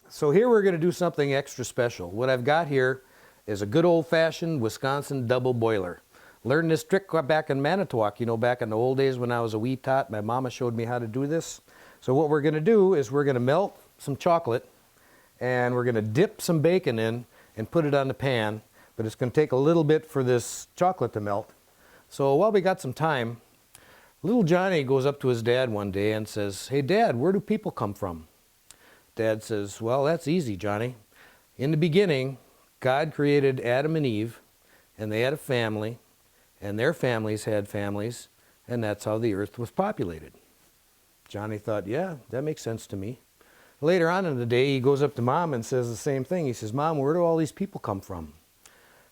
So here we're going to do something extra special. What I've got here is a good old-fashioned Wisconsin double boiler. Learned this trick back in Manitowoc, you know, back in the old days when I was a wee tot. My mama showed me how to do this. So what we're going to do is we're going to melt some chocolate and we're going to dip some bacon in and put it on the pan. But it's going to take a little bit for this chocolate to melt. So while we got some time, little Johnny goes up to his dad one day and says, "Hey Dad, where do people come from?" Dad says, "Well, that's easy, Johnny. In the beginning, God created Adam and Eve, and they had a family, and their families had families, and that's how the earth was populated." Johnny thought, yeah, that makes sense to me. Later on in the day, he goes up to Mom and says the same thing. He says, "Mom, where do all these people come from?"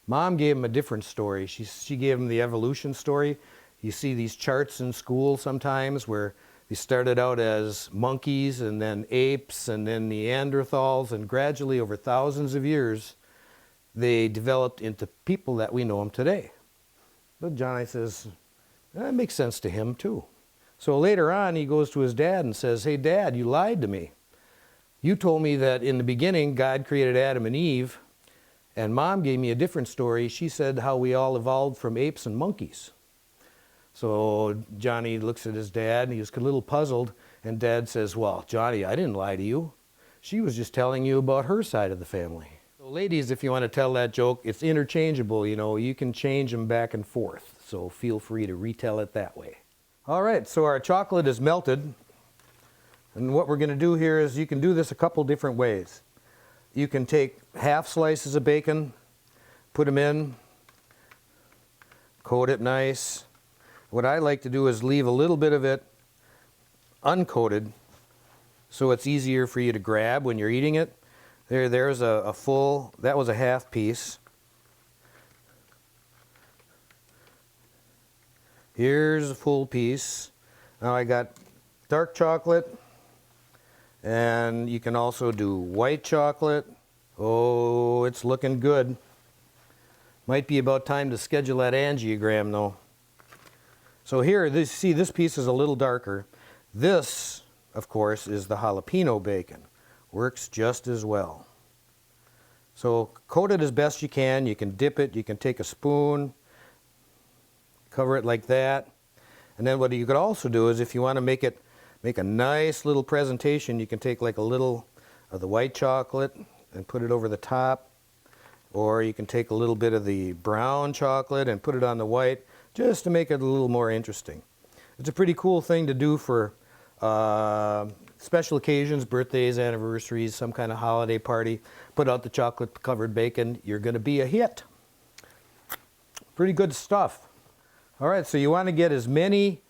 Mom gave him a different story. She gave him the evolution story. You see these charts in school sometimes where they started out as monkeys and then apes and then Neanderthals, and gradually over thousands of years they developed into people that we know them today. But Johnny says, that makes sense to him too. So later on he goes to his dad and says, "Hey Dad, you lied to me. You told me that in the beginning God created Adam and Eve, and Mom gave me a different story. She said how we all evolved from apes and monkeys." So Johnny looks at his dad and he's a little puzzled, and Dad says, "Well, Johnny, I didn't lie to you. She was just telling you about her side of the family." So ladies, if you want to tell that joke, it's interchangeable, you know, you can change them back and forth. So feel free to retell it that way. All right, so our chocolate is melted. And what we're going to do here is you can do this a couple different ways. You can take half slices of bacon, put them in, coat it nice. What I like to do is leave a little bit of it uncoated so it's easier for you to grab when you're eating it. There's a full, that was a half piece. Here's a full piece. Now I got dark chocolate, and you can also do white chocolate. Oh, it's looking good. Might be about time to schedule that angiogram though. So here, see this piece is a little darker. This, of course, is the jalapeno bacon. Works just as well. So coat it as best you can. You can dip it, you can take a spoon, cover it like that. And then what you could also do is if you want to make a nice little presentation, you can take like a little of the white chocolate and put it over the top. Or you can take a little bit of the brown chocolate and put it on the white, just to make it a little more interesting. It's a pretty cool thing to do for special occasions, birthdays, anniversaries, some kind of holiday party. Put out the chocolate covered bacon, you're going to be a hit. Pretty good stuff. All right, so you want to get as many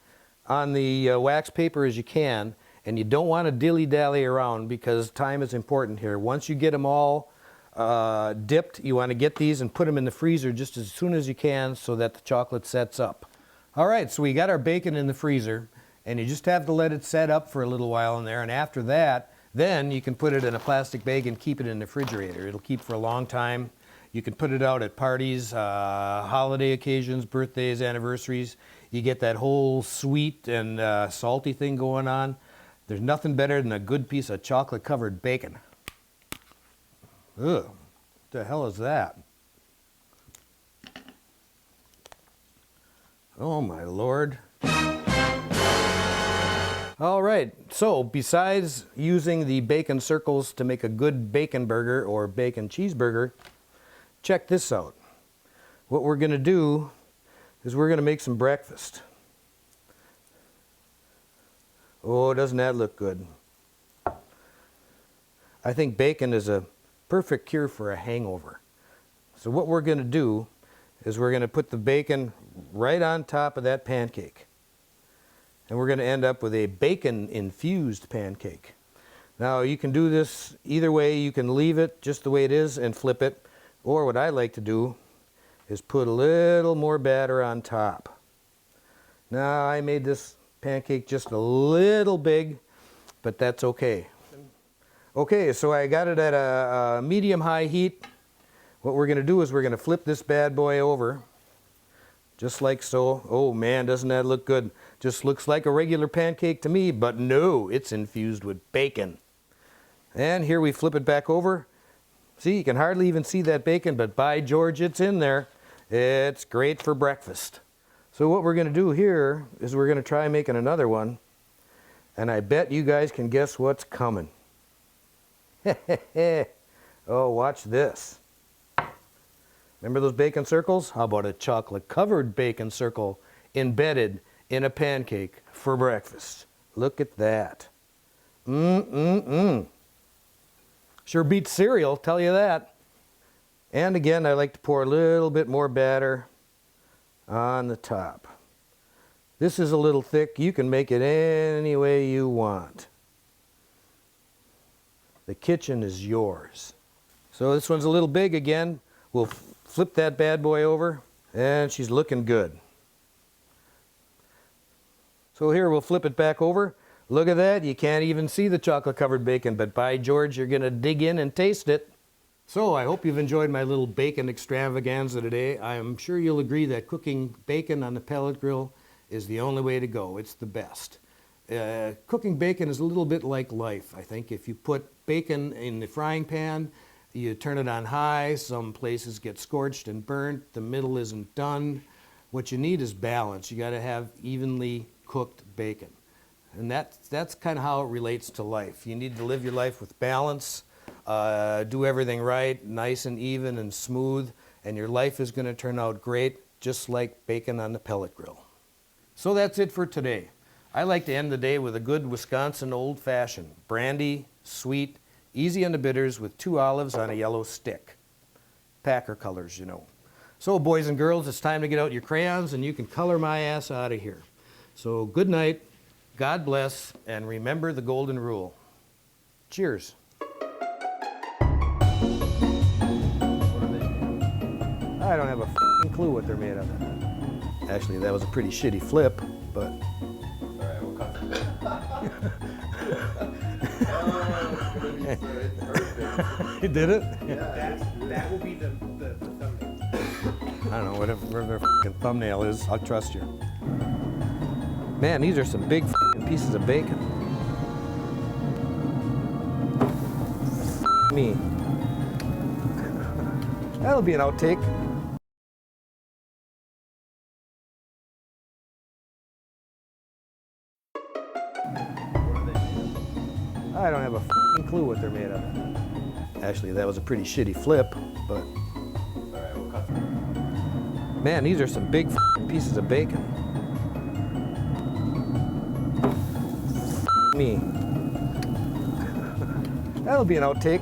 on the wax paper as you can, and you don't want to dilly-dally around because time is important here. Once you get them all dipped, you want to get these and put them in the freezer just as soon as you can so that the chocolate sets up. All right, so we got our bacon in the freezer, and you just have to let it set up for a little while in there, and after that, then you can put it in a plastic bag and keep it in the refrigerator. It'll keep for a long time. You can put it out at parties, holiday occasions, birthdays, anniversaries. You get that whole sweet and salty thing going on. There's nothing better than a good piece of chocolate covered bacon. Ugh, what the hell is that? Oh my Lord. All right, so besides using the bacon circles to make a good bacon burger or bacon cheeseburger, check this out. What we're going to do is we're going to make some breakfast. Oh, doesn't that look good? I think bacon is a perfect cure for a hangover. So what we're going to do is we're going to put the bacon right on top of that pancake. And we're going to end up with a bacon-infused pancake. Now you can do this either way. You can leave it just the way it is and flip it. Or what I like to do is put a little more batter on top. Now I made this pancake just a little big, but that's okay. Okay, so I got it at a medium-high heat. What we're going to do is we're going to flip this bad boy over, just like so. Oh man, doesn't that look good? Just looks like a regular pancake to me, but no, it's infused with bacon. And here we flip it back over. See, you can hardly even see that bacon, but by George, it's in there. It's great for breakfast. So what we're going to do here is we're going to try making another one. And I bet you guys can guess what's coming. Oh, watch this. Remember those bacon circles? How about a chocolate-covered bacon circle embedded in a pancake for breakfast? Look at that. Sure beats cereal, tell you that. And again, I like to pour a little bit more batter on the top. This is a little thick. You can make it any way you want. The kitchen is yours. So this one's a little big again. We'll flip that bad boy over, and she's looking good. So here we'll flip it back over. Look at that. You can't even see the chocolate-covered bacon, but by George, you're going to dig in and taste it. So I hope you've enjoyed my little bacon extravaganza today. I'm sure you'll agree that cooking bacon on the pellet grill is the only way to go. It's the best. Cooking bacon is a little bit like life, I think. If you put bacon in the frying pan, you turn it on high, some places get scorched and burnt, the middle isn't done. What you need is balance. You got to have evenly cooked bacon. And that's kind of how it relates to life. You need to live your life with balance, do everything right, nice and even and smooth, and your life is going to turn out great, just like bacon on the pellet grill. So that's it for today. I like to end the day with a good Wisconsin old-fashioned, brandy, sweet, easy on the bitters with 2 olives on a yellow stick. Packer colors, you know. So boys and girls, it's time to get out your crayons and you can color my ass out of here. So good night, God bless, and remember the golden rule. Cheers. I don't have a f***ing clue what they're made of. Actually, that was a pretty shitty flip, but... Alright, we'll cut it. You did it? Yeah, that will be the thumbnail. I don't know, whatever their f***ing thumbnail is, I'll trust you. Man, these are some big f***ing pieces of bacon. F*** me. That'll be an outtake. I don't have a f***ing clue what they're made of. Actually, that was a pretty shitty flip, but... Alright, we'll cut it. Man, these are some big f***ing pieces of bacon. F*** me. That'll be an outtake.